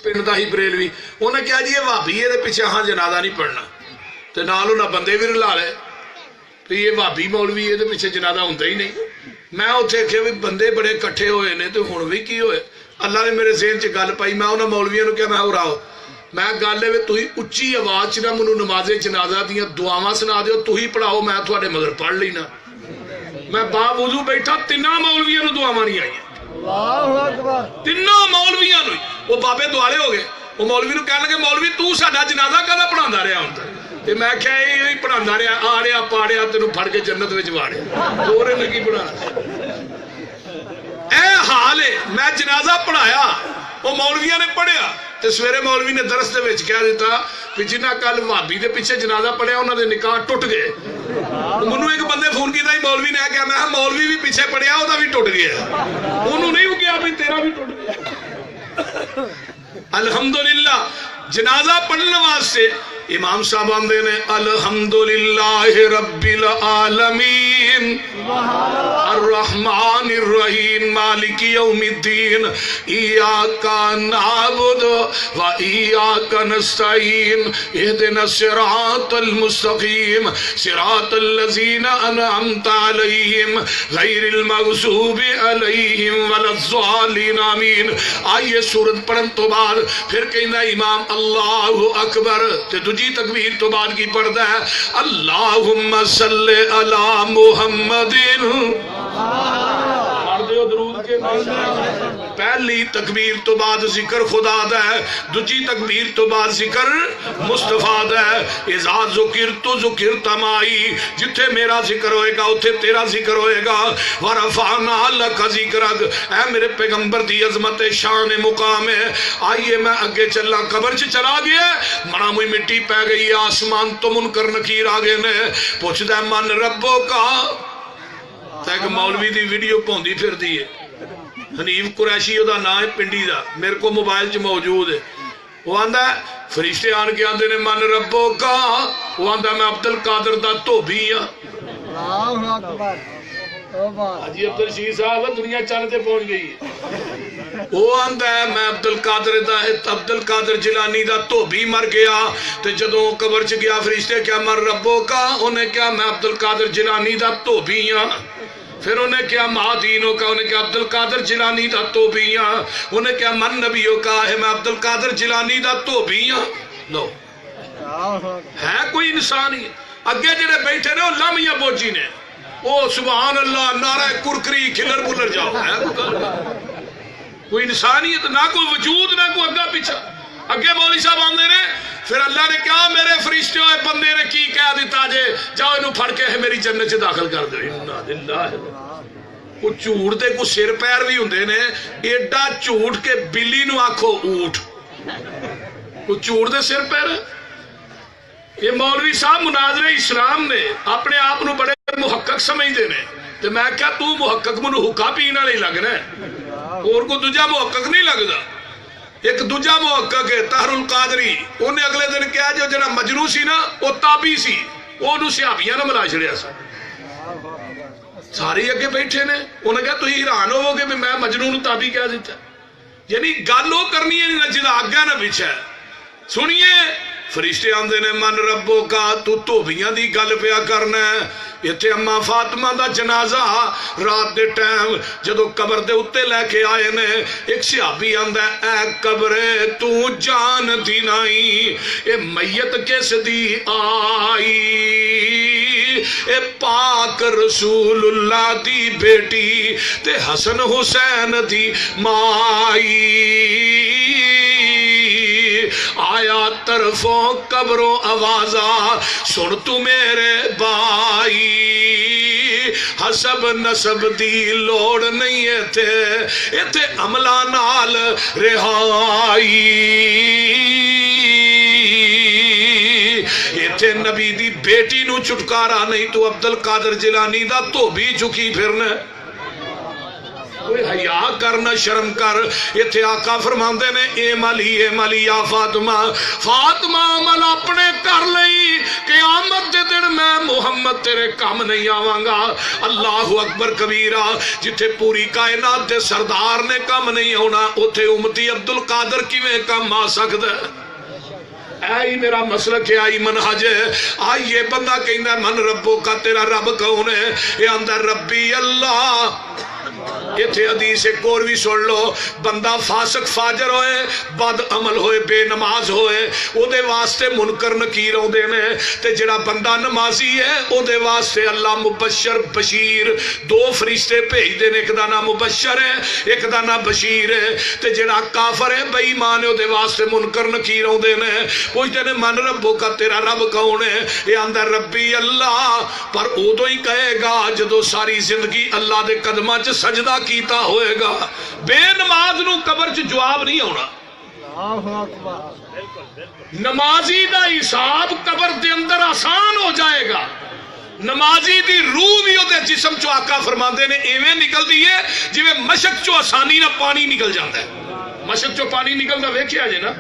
पिंड दा ही बरेलवी, उन्हें कहा जी ये भाभी ये पिछे हाँ जनाजा नहीं पढ़ना, तो नाल उन्हें बंदे भी रला ले भी ये भाभी मौलवी ये पिछे जनाजा होंदा ही नहीं। मैं उत्थे आख्या भी बंदे बड़े इकट्ठे होए ने तो हुण भी की होए। अल्लाह ने मेरे ज़हन च गल पाई, मैं उन्होंने मौलवियों को क्या मैं उराओ, मैं गल है तुही उच्ची आवाज़ च ना मैनूं नमाज़े जनाजा दियां दुआवां सुना दिओ, तुही पढ़ाओ, मैं तुहाडे मगर पढ़ लेना। मैं बावजूद बैठा, तिन्ना मौलवियों को दुआवां नहीं आई, तिन्ना मौलवियों को। वो बाबे दुआले हो गए, वो मौलवी को कह लगे मौलवी तू साडा जनाजा कहदा पढ़ांदा रहा हुण तक, ते मैं क्या यही पढ़ांदा रहा, आड़िया पाड़िया तेनू फड़ के जन्नत विच वाड़िया, दोरे लगी पढ़ा। ए हाल है, मैं जनाजा पढ़ाया, वो मौलविया ने पढ़िया, तो सवेरे मौलवी ने दरस दे विच कह दिता कि जिन्हें कल भाभी के पिछे जनाजा पढ़िया उन्होंने निकाह टुट गए। मैनू एक बंदे फोन किया, मौलवी ने कहा, मैं मौलवी भी पिछे पढ़िया वह भी टुट गया, उन्होंने नहीं कहा भी तेरा भी टुट गया। अल्हम्दुलिल्लाह जनाजा पढ़ने वास्ते इमाम साहब आंदे ने अल्हम्दुलिल्लाह रब्बिल आलमीन अर्रहमानिर रहीम मालिकी यौमिद्दीन इय्याका नअबुदु व इय्याका नस्तईन इहदिनस सिरातल मुस्तकीम सिरातल लज़ीना अनअमता अलैहिम गैरिल मग़ज़ूबि अलैहिम वलज़्ज़ालिन आमीन। आइए सूरत पढ़न तो बाद फिर कहना इमाम अल्लाहु अकबर, ते दूजी तकबीर तो बाद की पढ़ता है अल्लाहुम्मा सल्ले अला मुहम्मदिन। पहली तकबीर तो बाद जिक्र खुदा दा है, दूजी तकबीर तो बाद जिक्र मुस्तफा दा है। इज़ा ज़ुकिरतु ज़ुकिरत माई, जिथे मेरा जिक्र होएगा उथे तेरा जिक्र होएगा। व रफ़अना लक ज़िक्रक, ऐ मेरे पैगंबर दी अज़मत शान मुकाम है। आइए मैं आगे चला, कब्र च चला गया, मना मुई मिट्टी पै गई, आसमान तो मुनकर नकीर आ गए ने, पुछदा मन रब्बो का। एक मौलवी दी वीडियो पौंदी फिरदी है, हनीफ कुरैशी ओदा नाम है, पिंडी दा, मेरे को मोबाइल च मौजूद है। वो आंदा फरिश्ते आन के आंदे ने मन रब्बो का, वो आंदा मैं अब्दुल कादर दा धोबी हां। हाजी अब्दुल रशीद साहब दुनिया चंद ते पहुंच गई। वो आंदा है मैं अब्दुल कादर जिलानी दा धोबी मर गया, ते जदों कब्र च गया फरिश्ते क्या मन रब्बो का, उन्हें क्या मैं अब्दुल कादर जिलानी दा धोबी हां। फिर उन्हें क्या महादीनों का, उन्हें क्या अब्दुल कादर जिलानी दा धोबी हां। उन्हें क्या मन नबियों का है मैं अब्दुल कादर जिलानी दा धोबी हां। लो है कोई इंसान ही अगे जेडे बैठे ने लामिया बोजी ने, ओ सुभान अल्लाह नारा कुरकरी खिलर बुलर जाओ, है कोई इंसानियत ना, कोई वजूद ना, कोई अग्गा पीछा। अगे मौलवी साहब आंदे ने, फिर अल्लाह ने कहा मेरे फरिश्ते होए बंदे ने की कह दिता जे, जाओ इनू फड़ के मेरी जन्नत च दाखिल कर दो। इन्ना लिल्लाह, को झूठ दे को सिर पैर भी हुंदे ने, एडा झूठ के बिल्ली नू आखो ऊठ, को झूठ दे सिर पैर। ये मौलवी साहब मुनाजरे इस्लाम ने अपने आप नू बड़े मुहक्कक समझते ने, ते मैं क्या तू मुहक्कक मैनू हुक्का पीण वाला ही लगना है, और को दूजा मुहक्कक नहीं लगता। एक दूजा मुहक्कक है तहरुल कादरी, उन्हें अगले दिन कहा जो जरा मजनू सी ना वो ताबी सी, ओनू सिहाबियां ने मिला छड़िया सा। सारे अगे बैठे ने, उन्हें कहा तुम हैरान होवोगे भी मैं मजनू नू ताबी कह दिता। यानी गल वो करनी है जिदा आगा ना पिछा। सुनिए फरिश्ते आंदे ने मन रब्बो का, तू धोबियां दी गल पिया करना है। इत्थे अम्मा फातिमा दा जनाजा रात दे टाइम जदों कबर दे उत्ते लैके आए ने, एक सिहाबी आंदा ऐ कबरे तू जानदी नहीं ए मैयत किस दी आई, ए पाक रसूलुल्लाह दी बेटी ते हसन हुसैन दी माई। आया तरफों कब्रों आवाजा सुन तू मेरे भाई, हसब नसब दी लोड़ नहीं है थे, इथे अमला नाल रिहाई। इथे नबी दी बेटी नू छुटकारा नहीं, तू अब्दुल कादर जिलानी दा धोबी चुकी फिरना। कोई حیا کرنا شرم کر. ایتھے آقا فرماندے نے اے ملی یا فاطمہ فاطمہ عمل اپنے کر لئی قیامت دے دن میں محمد تیرے کام نہیں آواں گا. اللہ اکبر کبیرہ. جتھے پوری کائنات دے سردار نے کام نہیں ہونا اوتھے امتی عبد القادر کیویں کام آ سکدا ہے؟ آئی میرا مسلک ہے, آئی منہج ہے. آئیے بندہ کہندا من ربو کا, تیرا رب کون ہے؟ یہ آندا ربی اللہ. ایتھے حدیث ایک اور بھی سن لو. بندہ فاسق فاجر ہوئے, بد عمل ہوئے, بے نماز ہوئے, او دے واسطے منکر نکیر ہوندے نے. تے جڑا بندہ نمازی ہے او دے واسطے اللہ مبشر بشیر دو فرشتے بھیج دے نے, ایک دا نام مبشر ہے ایک دا نام بشیر ہے. تے جڑا کافر ہے بے ایمان ہے او دے واسطے منکر نکیر ہوندے نے. پوچھتے نے من ربو کا, تیرا رب کون ہے؟ یہ آندا ربی اللہ. پر ادو ہی کہے گا جدو ساری زندگی اللہ دے قدماں چ سجدہ کیتا ہوئے گا. بے نماز نو قبر چ جواب نہیں ہونا. نمازی دا حساب قبر دے اندر آسان ہو جائے گا. نمازی دی روح بھی دے جسم چو آقا فرماندے نے ایویں نکل دی ہے جویں مشک چو آسانی نہ پانی نکل جاتا ہے. مشک چو پانی نکلدا ویکھیا جے نا,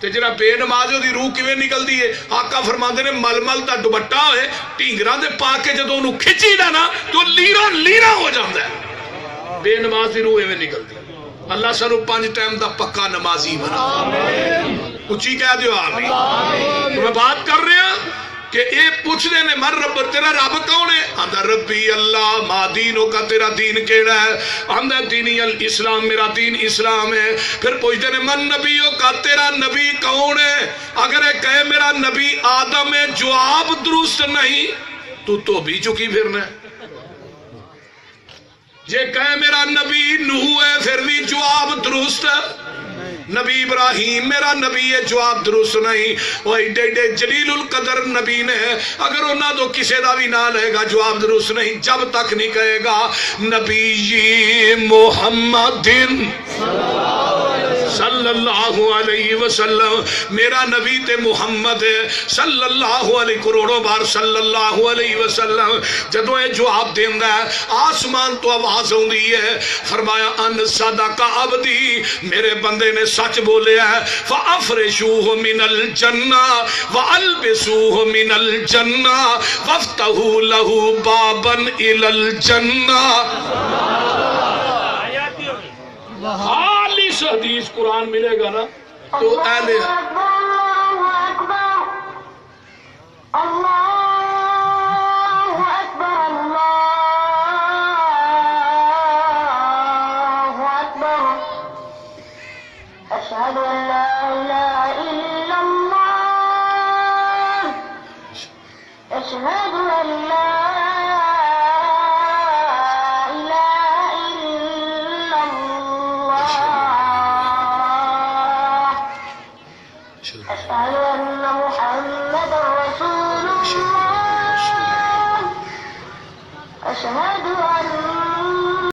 تے جڑا بے نماز دی روح کیویں نکلدی ہے؟ آقا فرماندے نے مل مل دا دوپٹا ہوئے ٹینگراں دے پا کے جدوں اونوں کھچی دا نا تو لیرا ہو جاندا ہے. بے نماز دی روح ایویں نکلدی. اللہ سانو 5 ٹائم دا پکا نمازی بنا. اچھی کہہ دیو آمین. تو میں بات کر رہا ہوں کہ اے پوچھ دے نے من رب, تیرا رب کون ہے؟ آندا ربی اللہ. ما دینوں کا, تیرا دین کیڑا ہے؟ آندا دینی الاسلام, میرا دین اسلام ہے. پھر پوچھ دے نے من نبیوں کا, تیرا نبی کون ہے؟ اگر اے کہے میرا نبی آدم ہے, جواب درست نہیں, تو بھی چکی پھرنا ہے. جے کہے میرا نبی نوح ہے پھر بھی جواب درست ہے. نبی ابراہیم میرا نبی ہے, جواب درست نہیں. وہ ایڈے ایڈے جلیل القدر نبی نے, اگر انہاں تو کسے دا بھی نہ لے گا جواب درست نہیں. جب تک نہیں کہے گا نبی محمد صلی اللہ علیہ وسلم, میرا نبی تے محمد صلی اللہ علیہ, کروڑوں بار صلی اللہ علیہ وسلم. جدو یہ جواب دیندا ہے آسمان تو آواز ہوندی ہے, فرمایا ان صدق عبدی, میرے بندے نے سچ بولے ہے. فَأَفْرِشُوهُ مِنَ الْجَنَّةِ وَأَلْبِسُوهُ مِنَ الْجَنَّةِ وَافْتَحُوا لَهُ بَابًا إِلَى الْجَنَّةِ. خالص حدیث قرآن ملے گا نا تو اہل أشهد أن لا إله إلا الله أشهد أن لا إله إلا الله أشهد أن محمدا رسول الله أشهد أن